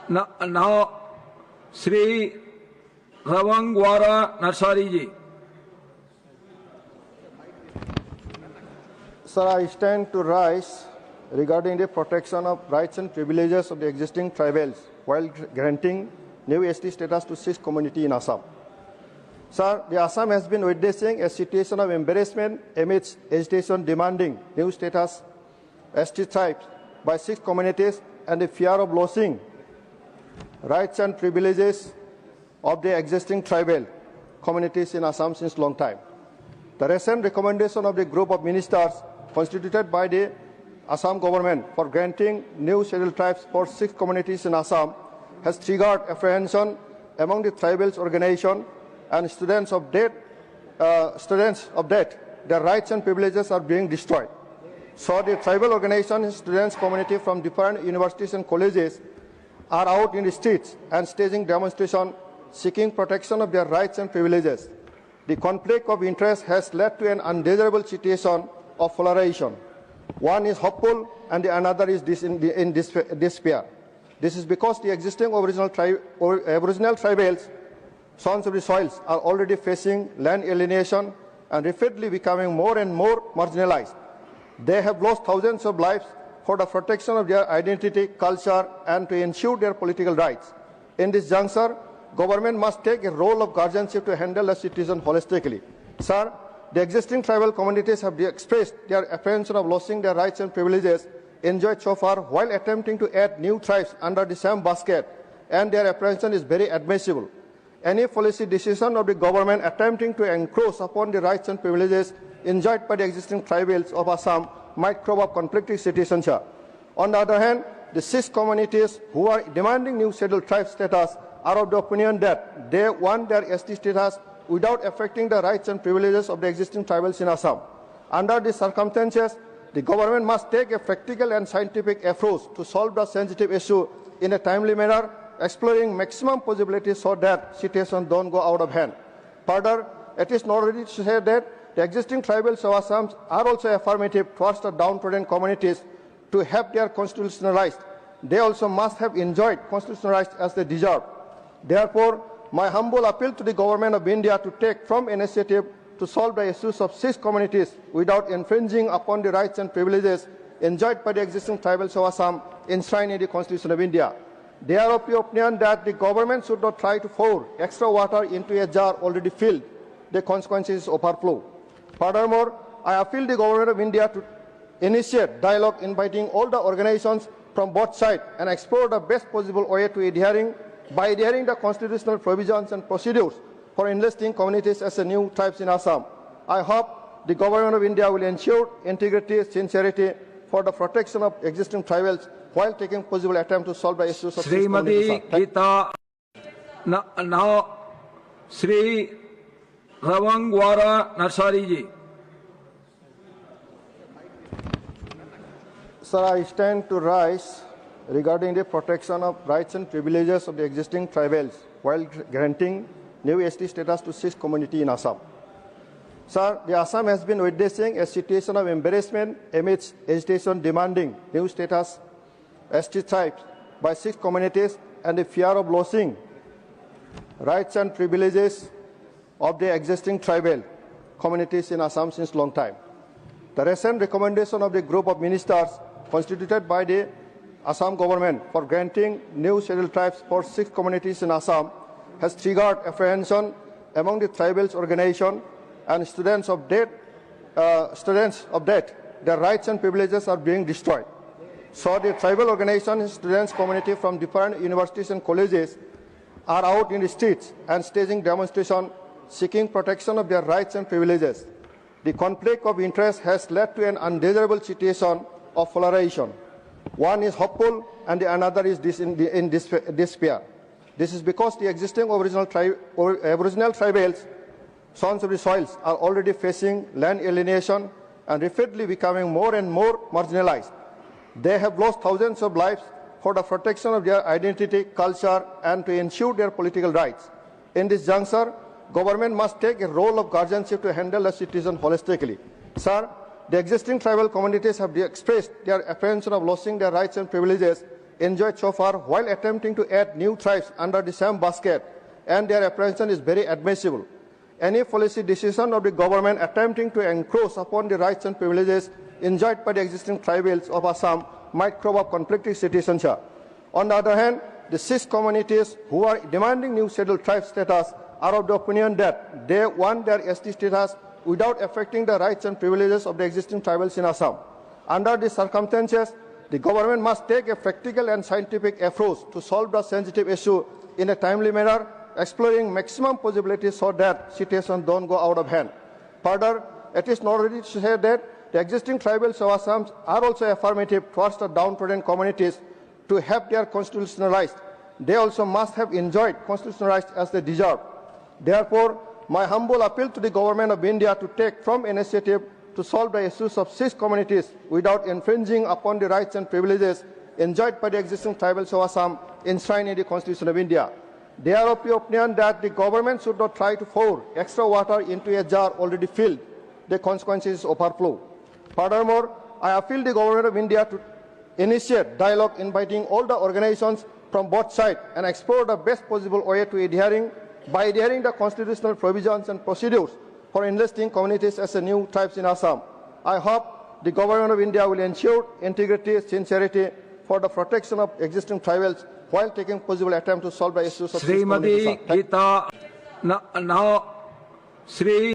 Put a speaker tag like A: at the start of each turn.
A: Now, Sri Ravangwara Narsari ji.
B: Sir, I stand to rise regarding the protection of rights and privileges of the existing tribals while granting new ST status to 6 community in Assam. Sir, the Assam has been witnessing a situation of embarrassment amidst agitation demanding new status ST tribes by 6 communities and the fear of losing rights and privileges of the existing tribal communities in Assam since long time. The recent recommendation of the group of ministers constituted by the Assam government for granting new scheduled tribes for 6 communities in Assam has triggered apprehension among the tribals organization and students of that their rights and privileges are being destroyed. So the tribal organization and students community from different universities and colleges are out in the streets and staging demonstrations seeking protection of their rights and privileges. The conflict of interest has led to an undesirable situation of polarization. One is hopeful and the another is in despair. This is because the existing Aboriginal tribals, sons of the soils, are already facing land alienation and rapidly becoming more and more marginalized. They have lost thousands of lives for the protection of their identity, culture, and to ensure their political rights. In this juncture, government must take a role of guardianship to handle the citizen holistically. Sir, the existing tribal communities have expressed their apprehension of losing their rights and privileges enjoyed so far while attempting to add new tribes under the same basket, and their apprehension is very admissible. Any policy decision of the government attempting to encroach upon the rights and privileges enjoyed by the existing tribals of Assam might throw up conflicting situations. On the other hand, the 6 communities who are demanding new scheduled tribe status are of the opinion that they want their ST status without affecting the rights and privileges of the existing tribals in Assam. Under these circumstances, the government must take a practical and scientific approach to solve the sensitive issue in a timely manner, exploring maximum possibilities so that situations don't go out of hand. Further, it is noteworthy to say that the existing tribals of Assam are also affirmative towards the downtrodden communities to have their constitutional rights. They also must have enjoyed constitutional rights as they deserve. Therefore, my humble appeal to the government of India to take firm initiative to solve the issues of 6 communities without infringing upon the rights and privileges enjoyed by the existing tribals of Assam enshrined in the Constitution of India. They are of the opinion that the government should not try to pour extra water into a jar already filled. The consequences overflow. Furthermore, I appeal the government of India to initiate dialogue inviting all the organizations from both sides and explore the best possible way to adhering the constitutional provisions and procedures for enlisting communities as a new tribes in Assam. I hope the government of India will ensure integrity, sincerity for the protection of existing tribals while taking possible attempt to solve the issues of
A: Srimati Gita. Now, Sri Ravangwara Narsari ji.
B: Sir, I stand to rise regarding the protection of rights and privileges of the existing tribals while granting new ST status to 6 community in Assam. Sir, the Assam has been witnessing a situation of embarrassment amidst agitation demanding new status ST tribes by 6 communities and the fear of losing rights and privileges of the existing tribal communities in Assam since long time. The recent recommendation of the group of ministers constituted by the Assam government for granting new scheduled tribes for 6 communities in Assam has triggered apprehension among the tribals organization and students of that their rights and privileges are being destroyed. So the tribal organization and students community from different universities and colleges are out in the streets and staging demonstrations seeking protection of their rights and privileges. The conflict of interest has led to an undesirable situation of polarization. One is hopeful and the another is in despair. This is because the existing Aboriginal tribals, sons of the soils, are already facing land alienation and rapidly becoming more and more marginalized. They have lost thousands of lives for the protection of their identity, culture, and to ensure their political rights. In this juncture, government must take a role of guardianship to handle the citizen holistically. Sir, the existing tribal communities have expressed their apprehension of losing their rights and privileges enjoyed so far while attempting to add new tribes under the same basket, and their apprehension is very admissible. Any policy decision of the government attempting to encroach upon the rights and privileges enjoyed by the existing tribals of Assam might throw up conflicting citizenship. On the other hand, the 6 communities who are demanding new scheduled tribe status are of the opinion that they want their ST status without affecting the rights and privileges of the existing tribals in Assam. Under these circumstances, the government must take a practical and scientific approach to solve the sensitive issue in a timely manner, exploring maximum possibilities so that situations don't go out of hand. Further, it is noteworthy to say that the existing tribals of Assam are also affirmative towards the downtrodden communities to have their constitutional rights. They also must have enjoyed constitutional rights as they deserve. Therefore, my humble appeal to the Government of India to take firm initiative to solve the issues of 6 communities without infringing upon the rights and privileges enjoyed by the existing tribals of Assam enshrined in the Constitution of India. They are of the opinion that the government should not try to pour extra water into a jar already filled. The consequences overflow. Furthermore, I appeal the Government of India to initiate dialogue inviting all the organizations from both sides and explore the best possible way to adhering the constitutional provisions and procedures for enlisting communities as a new tribes in Assam. I hope the Government of India will ensure integrity, sincerity for the protection of existing tribals while taking possible attempt to solve the issues of these
A: Srimati
B: communities.
A: Gita, now Sri